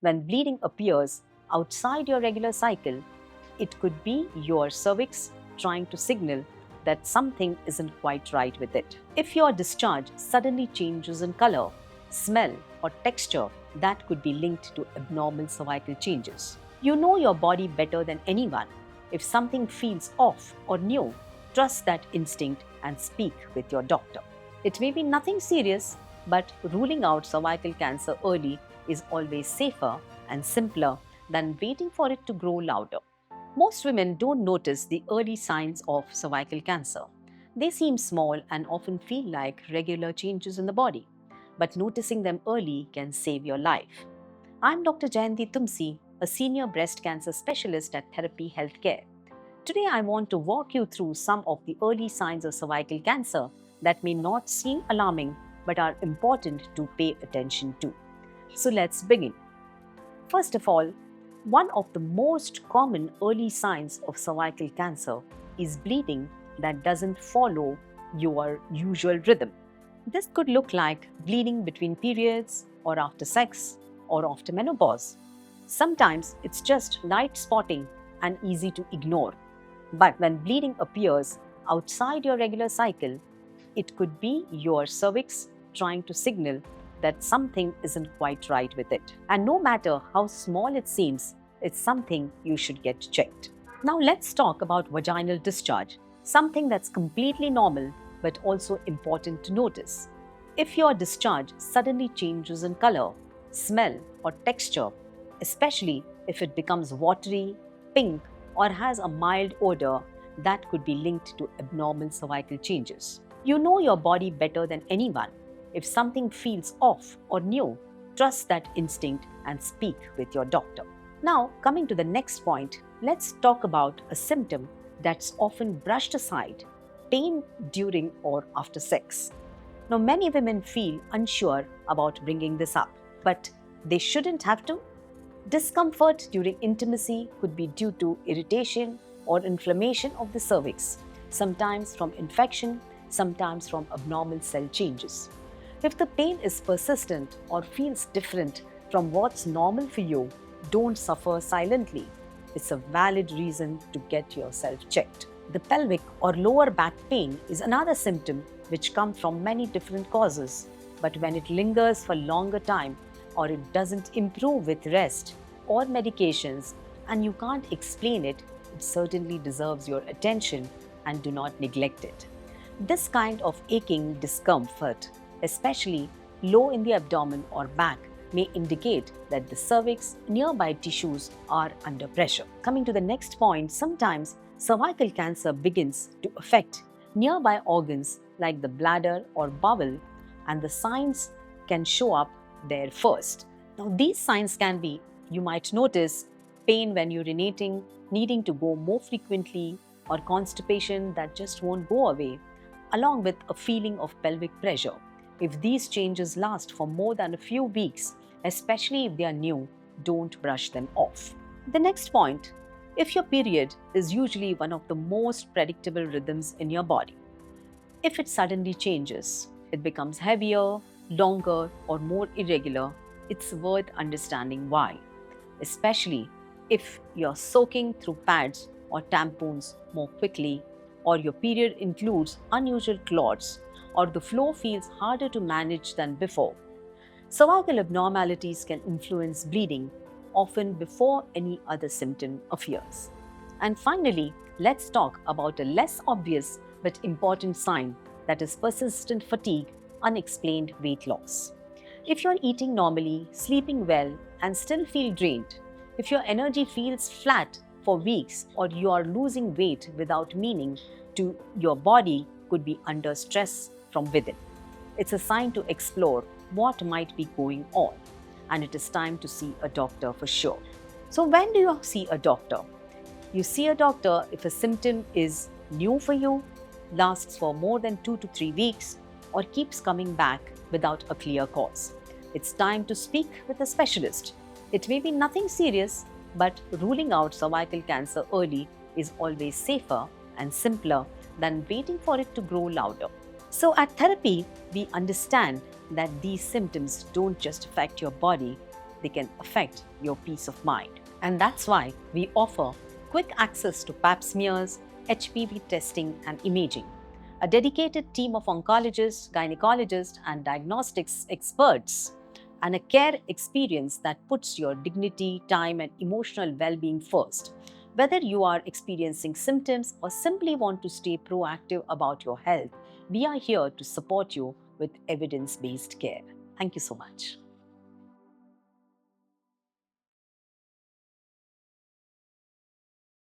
When bleeding appears outside your regular cycle, it could be your cervix trying to signal that something isn't quite right with it. If your discharge suddenly changes in color, smell, or texture, that could be linked to abnormal cervical changes. You know your body better than anyone. If something feels off or new, trust that instinct and speak with your doctor. It may be nothing serious, but ruling out cervical cancer early is always safer and simpler than waiting for it to grow louder. Most women don't notice the early signs of cervical cancer. They seem small and often feel like regular changes in the body, but noticing them early can save your life. I'm Dr. Jayanti Tumsi, a senior breast cancer specialist at Therapy Healthcare. Today, I want to walk you through some of the early signs of cervical cancer that may not seem alarming but are important to pay attention to. So, let's begin. First of all, one of the most common early signs of cervical cancer is bleeding that doesn't follow your usual rhythm. This could look like bleeding between periods, or after sex, or after menopause. Sometimes it's just light spotting and easy to ignore. But when bleeding appears outside your regular cycle, it could be your cervix trying to signal that something isn't quite right with it. And no matter how small it seems, it's something you should get checked. Now let's talk about vaginal discharge, something that's completely normal but also important to notice. If your discharge suddenly changes in color, smell, or texture, especially if it becomes watery, pink, or has a mild odor, that could be linked to abnormal cervical changes. You know your body better than anyone. If something feels off or new, trust that instinct and speak with your doctor. Now, coming to the next point, let's talk about a symptom that's often brushed aside: pain during or after sex. Now, many women feel unsure about bringing this up, but they shouldn't have to. Discomfort during intimacy could be due to irritation or inflammation of the cervix, sometimes from infection, sometimes from abnormal cell changes. If the pain is persistent or feels different from what's normal for you, don't suffer silently. It's a valid reason to get yourself checked. The pelvic or lower back pain is another symptom which comes from many different causes, but when it lingers for longer time or it doesn't improve with rest or medications and you can't explain it, it certainly deserves your attention and do not neglect it. This kind of aching discomfort, especially low in the abdomen or back, may indicate that the cervix nearby tissues are under pressure. Coming to the next point, sometimes cervical cancer begins to affect nearby organs like the bladder or bowel, and the signs can show up there first. Now, these signs can be: you might notice pain when urinating, needing to go more frequently, or constipation that just won't go away, along with a feeling of pelvic pressure. If these changes last for more than a few weeks, especially if they are new, don't brush them off. The next point: if your period is usually one of the most predictable rhythms in your body, if it suddenly changes, it becomes heavier, longer, or more irregular, it's worth understanding why, especially if you're soaking through pads or tampons more quickly, or your period includes unusual clots, or the flow feels harder to manage than before. Cervical abnormalities can influence bleeding, often before any other symptom appears. And finally, let's talk about a less obvious but important sign, that is persistent fatigue, unexplained weight loss. If you're eating normally, sleeping well, and still feel drained, if your energy feels flat for weeks, or you are losing weight without meaning to, your body could be under stress from within. It's a sign to explore what might be going on, and it is time to see a doctor for sure. So, when do you see a doctor? You see a doctor if a symptom is new for you, lasts for more than 2 to 3 weeks, or keeps coming back without a clear cause. It's time to speak with a specialist. It may be nothing serious, but ruling out cervical cancer early is always safer and simpler than waiting for it to grow louder. So, at therapy, we understand that these symptoms don't just affect your body, they can affect your peace of mind. And that's why we offer quick access to pap smears, HPV testing, and imaging. A dedicated team of oncologists, gynecologists, and diagnostics experts, and a care experience that puts your dignity, time, and emotional well being first. Whether you are experiencing symptoms or simply want to stay proactive about your health, we are here to support you with evidence based care. Thank you so much.